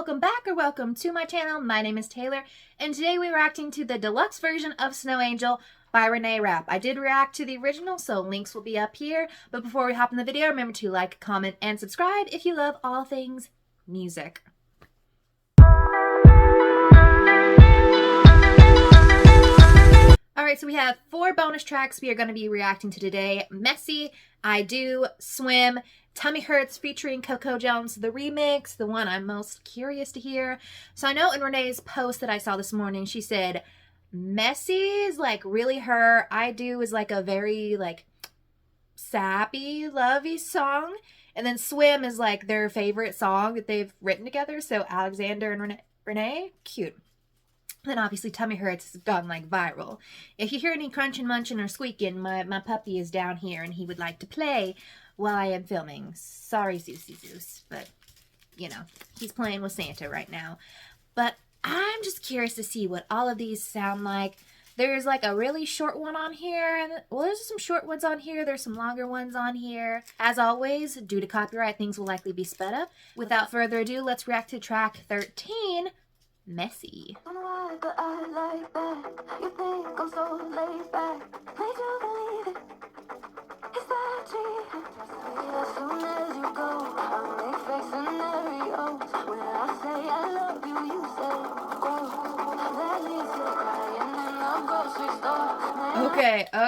welcome back or welcome to my channel. My name is Taylor, and today we're reacting to the deluxe version of Snow Angel by Renee Rapp. I did react to the original, so links will be up here. But before we hop in the video, remember to like, comment, and subscribe if you love all things music. Alright, so we have 4 bonus tracks we are going to be reacting to today. Messy, I Do, Swim, Tummy Hurts featuring Coco Jones, the remix, the one I'm most curious to hear. So I know in Renee's post that I saw this morning, she said Messy is like really her, I Do is like a very like sappy, lovey song, and then Swim is like their favorite song that they've written together. So Alexander and Renee, cute. Then obviously Tummy Hurts has gone like viral. If you hear any crunching, munching, or squeaking, my puppy is down here and he would like to play while I am filming. Sorry, Zeus, but you know, he's playing with Santa right now. But I'm just curious to see what all of these sound like. There's like a really short one on here, and well, there's some short ones on here. There's some longer ones on here. As always, due to copyright, things will likely be sped up. Without further ado, let's react to track 13, Messy. But I like that. You think I'm so laid back. Made you believe it. Is that cheating? As soon as you go, I make fake scenarios. When I say I love you, you say go. That leaves you crying in the grocery store.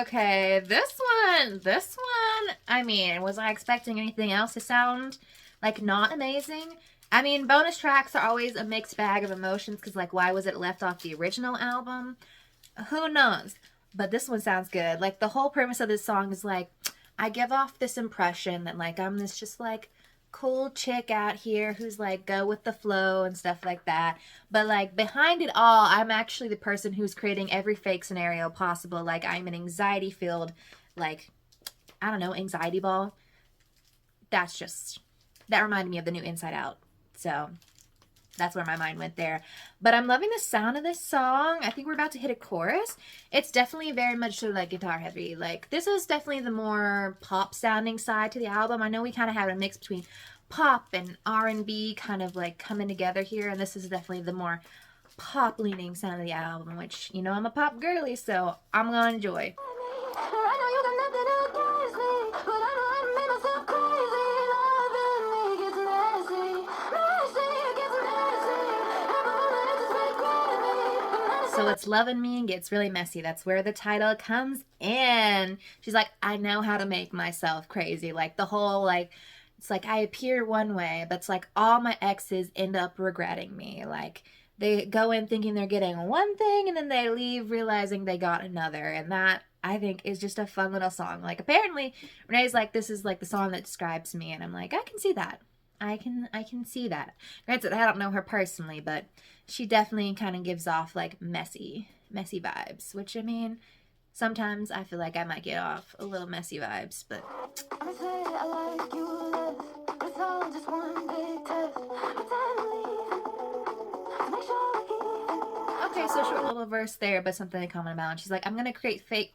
Okay, this one, I mean, was I expecting anything else to sound like not amazing? I mean, bonus tracks are always a mixed bag of emotions because, like, why was it left off the original album? Who knows? But this one sounds good. Like, the whole premise of this song is, like, I give off this impression that, like, I'm this just, like, cool chick out here who's, like, go with the flow and stuff like that. But, like, behind it all, I'm actually the person who's creating every fake scenario possible. Like, I'm an anxiety-filled, like, I don't know, anxiety ball. That reminded me of the new Inside Out. So that's where my mind went there. But I'm loving the sound of this song. I think we're about to hit a chorus. It's definitely very much sort of like guitar heavy. Like, this is definitely the more pop sounding side to the album. I know we kind of have a mix between pop and R&B kind of like coming together here. And this is definitely the more pop leaning sound of the album, which, you know, I'm a pop girly, so I'm going to enjoy. So it's loving me and gets really messy. That's where the title comes in. She's like, I know how to make myself crazy. Like the whole, like, it's like I appear one way, but it's like all my exes end up regretting me. Like they go in thinking they're getting one thing and then they leave realizing they got another. And that, I think, is just a fun little song. Like apparently Renee's like, this is like the song that describes me. And I'm like, I can see that. I can see that. Granted, I don't know her personally, but she definitely kind of gives off like messy vibes, which I mean, sometimes I feel like I might get off a little messy vibes, but okay, so short little verse there, but something to comment about. And she's like, I'm gonna create fake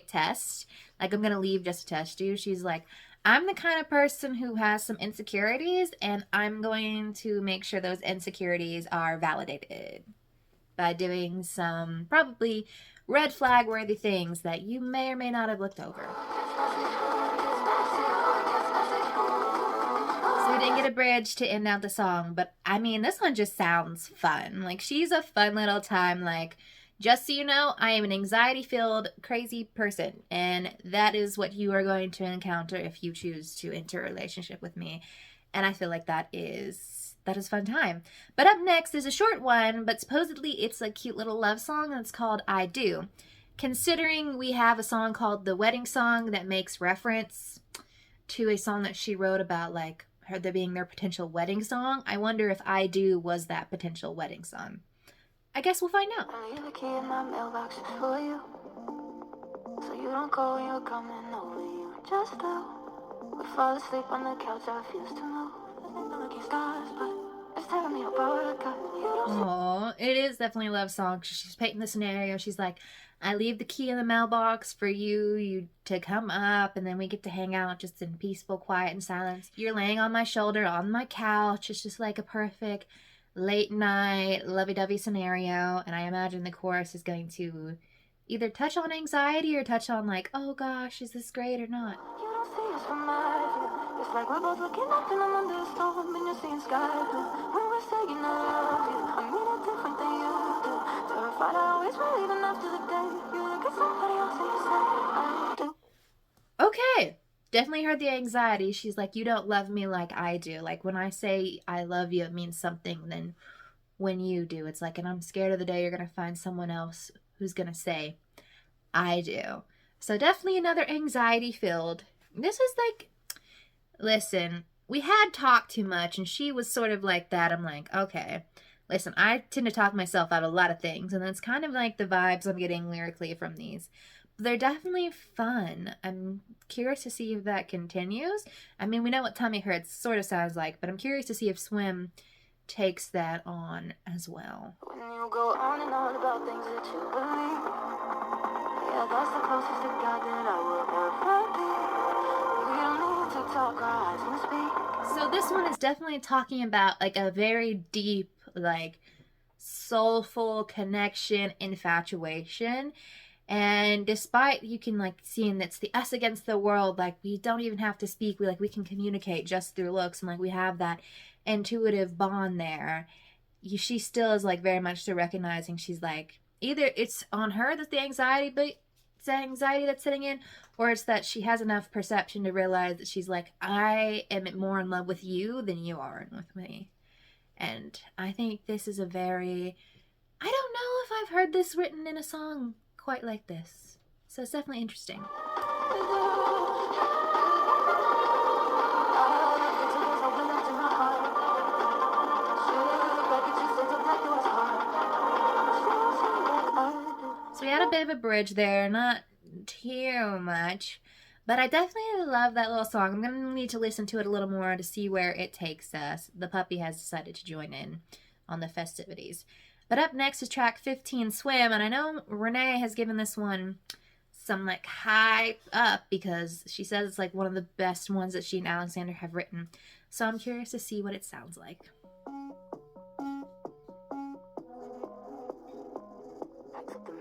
tests. Like I'm gonna leave just to test you. She's like, I'm the kind of person who has some insecurities, and I'm going to make sure those insecurities are validated by doing some probably red flag worthy things that you may or may not have looked over. So we didn't get a bridge to end out the song, but I mean, this one just sounds fun. Like, she's a fun little time. Like, just so you know, I am an anxiety-filled, crazy person, and that is what you are going to encounter if you choose to enter a relationship with me. And I feel like that is fun time. But up next is a short one, but supposedly it's a cute little love song, and it's called I Do. Considering we have a song called The Wedding Song that makes reference to a song that she wrote about, like, her being their potential wedding song, I wonder if I Do was that potential wedding song. I guess we'll find out. I leave the key in my mailbox for you, so you don't go when you're coming over. You just do. We fall asleep on the couch. I refuse to move. I keep scars, but it's tearing me apart. Oh, it is definitely a love song. She's painting the scenario. She's like, I leave the key in the mailbox for you to come up, and then we get to hang out just in peaceful quiet and silence. You're laying on my shoulder on my couch. It's just like a perfect late night, lovey-dovey scenario, and I imagine the chorus is going to either touch on anxiety or touch on like, oh gosh, is this great or not? You don't see us from my view. It's like we're both looking up and I'm under the storm and you're seeing sky blue. When we're saying I love you, I mean it different than you do. Terrified I always believe even after the day you look at somebody else and you say I do. Okay, definitely heard the anxiety. She's like, you don't love me like I do. Like when I say I love you, it means something than when you do. It's like, and I'm scared of the day you're gonna find someone else who's gonna say I do. So definitely another anxiety filled. This is like, listen, we had talked too much and she was sort of like that. I'm like, okay, listen, I tend to talk myself out of a lot of things, and that's kind of like the vibes I'm getting lyrically from these. They're definitely fun. I'm curious to see if that continues. I mean, we know what Tummy Hurts sort of sounds like, but I'm curious to see if Swim takes that on as well. When you go on and on about things that you believe, yeah, that's the closest to God that I will ever be. We don't need to talk, our eyes can speak. So this one is definitely talking about like a very deep, like soulful connection, infatuation. And despite you can like seeing that's the us against the world, like we don't even have to speak, we can communicate just through looks, and like we have that intuitive bond there. She still is like very much still recognizing she's like either it's on her that the anxiety, but it's that anxiety that's sitting in, or it's that she has enough perception to realize that she's like, I am more in love with you than you are with me. And I think this is a very, I don't know if I've heard this written in a song quite like this. So it's definitely interesting. So we had a bit of a bridge there, not too much, but I definitely love that little song. I'm going to need to listen to it a little more to see where it takes us. The puppy has decided to join in on the festivities. But up next is track 15, Swim, and I know Renee has given this one some like hype up because she says it's like one of the best ones that she and Alexander have written. So I'm curious to see what it sounds like.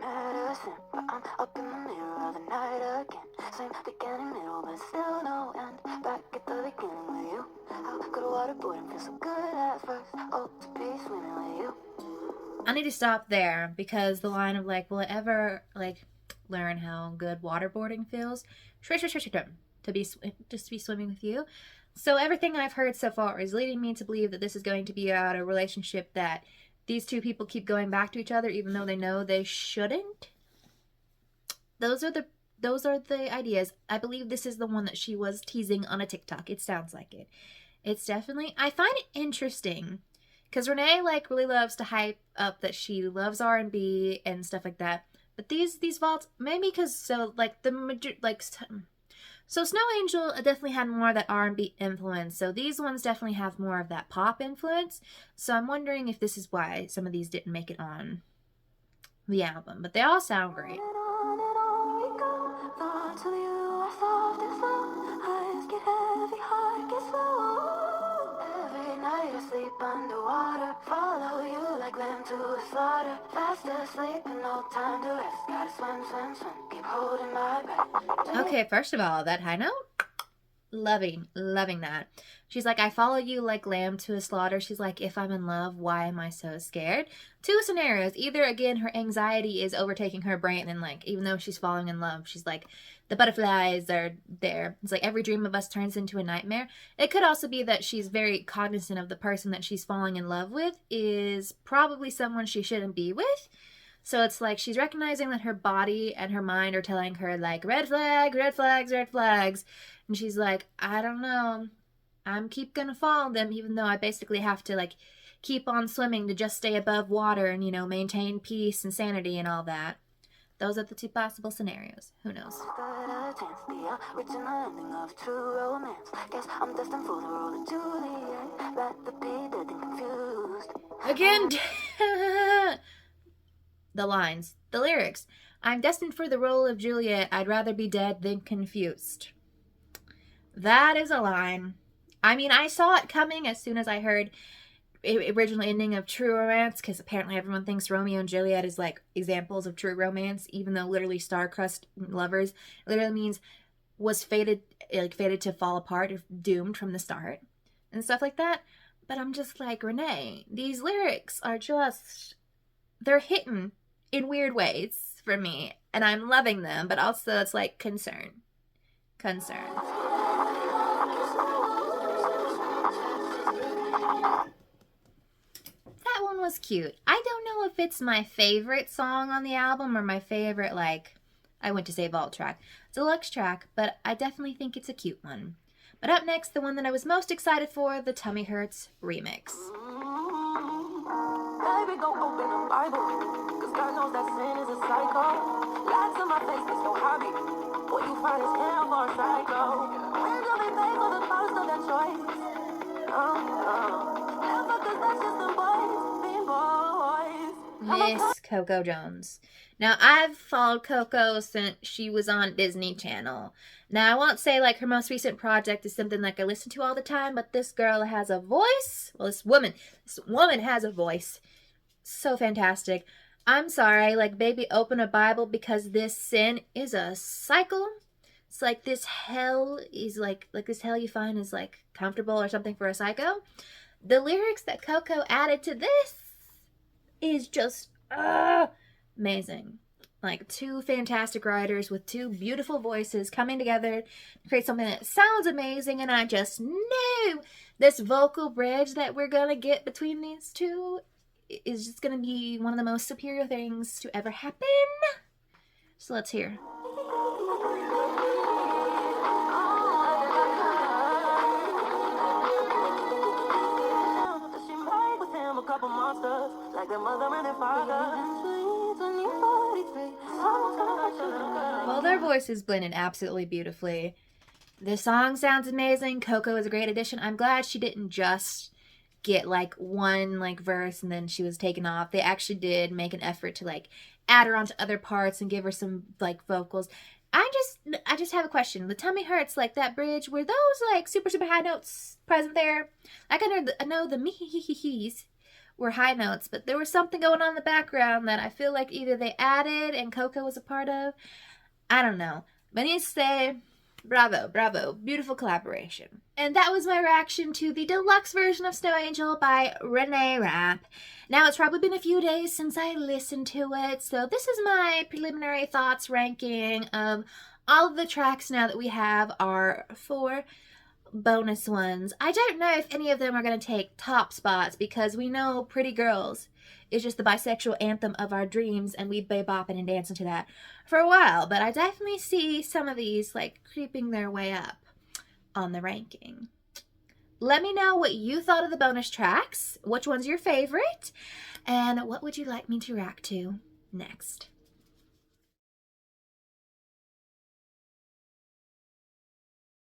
Medicine, but I'm up in the mirror of the night again. Same beginning, middle, but still no end. Back at the beginning with you. How could waterboarding feel so good at first? Oh, to be swimming with you. I need to stop there because the line of like, will I ever like learn how good waterboarding feels? To be just to be swimming with you. So everything I've heard so far is leading me to believe that this is going to be about a relationship that these two people keep going back to each other even though they know they shouldn't. Those are the ideas. I believe this is the one that she was teasing on a TikTok. It sounds like it. It's definitely, I find it interesting because Renee like really loves to hype up that she loves R&B and stuff like that. But these vaults, maybe because so like so Snow Angel definitely had more of that R&B influence. So these ones definitely have more of that pop influence. So I'm wondering if this is why some of these didn't make it on the album. But they all sound great. Every night I sleep underwater, follow you like lamb to the slaughter. Fast asleep and no time to rest. Gotta swim, keep holding my breath. Okay, first of all, that high note, loving that. She's like, I follow you like lamb to a slaughter. She's like, if I'm in love, why am I so scared? Two scenarios. Either, again, her anxiety is overtaking her brain and like, even though she's falling in love, she's like, the butterflies are there. It's like every dream of us turns into a nightmare. It could also be that she's very cognizant of the person that she's falling in love with is probably someone she shouldn't be with. So it's like she's recognizing that her body and her mind are telling her like, red flag, red flags, red flags. And she's like, I don't know. I'm keep gonna follow them even though I basically have to like keep on swimming to just stay above water and, you know, maintain peace and sanity and all that. Those are the two possible scenarios. Who knows? Again, the lines, the lyrics. I'm destined for the role of Juliet. I'd rather be dead than confused. That is a line. I mean, I saw it coming as soon as I heard original ending of True Romance, because apparently everyone thinks Romeo and Juliet is like examples of true romance, even though literally star-crossed lovers literally means was fated to fall apart or doomed from the start and stuff like that. But I'm just like, Renee, these lyrics are just, they're hitting in weird ways for me, and I'm loving them, but also it's like concern. That one was cute. I don't know if it's my favorite song on the album or my favorite, like, I went to say vault track, deluxe track, but I definitely think it's a cute one. But up next, the one that I was most excited for, the Tummy Hurts remix. Baby, go open the Bible, cause God knows that sin is a cycle. Lies to my face, it's no hobby. What you find is hell for a psycho. When do they pay for the cost of that choice? Never, cause that's just the boys, being boys. Miss Coco Jones. Now, I've followed Coco since she was on Disney Channel. Now, I won't say like her most recent project is something like I listen to all the time, but this girl has a voice. Well, this woman has a voice. So fantastic. I'm sorry, like, baby, open a Bible, because this sin is a cycle. It's like this hell is like this hell you find is like comfortable or something for a psycho. The lyrics that Coco added to this is just amazing. Like, two fantastic writers with two beautiful voices coming together to create something that sounds amazing, and I just knew this vocal bridge that we're gonna get between these two is just gonna be one of the most superior things to ever happen. So let's hear. She might with him a couple monsters, like their mother and their father. Well, their voices blended absolutely beautifully. The song sounds amazing. Coco is a great addition. I'm glad she didn't just get like one like verse and then she was taken off. They actually did make an effort to like add her onto other parts and give her some like vocals. I just have a question. The Tummy Hurts, like that bridge, were those like super high notes present there? Like I know the me-he-he-he-he's were high notes, but there was something going on in the background that I feel like either they added and Coco was a part of. I don't know. But needless to say, bravo, beautiful collaboration. And that was my reaction to the deluxe version of Snow Angel by Renee Rapp. Now, it's probably been a few days since I listened to it, so this is my preliminary thoughts ranking of all of the tracks now that we have our 4 bonus ones. I don't know if any of them are going to take top spots, because we know Pretty Girls is just the bisexual anthem of our dreams, and we've been bopping and dancing to that for a while, but I definitely see some of these like creeping their way up on the ranking. Let me know what you thought of the bonus tracks, which one's your favorite, and what would you like me to react to next.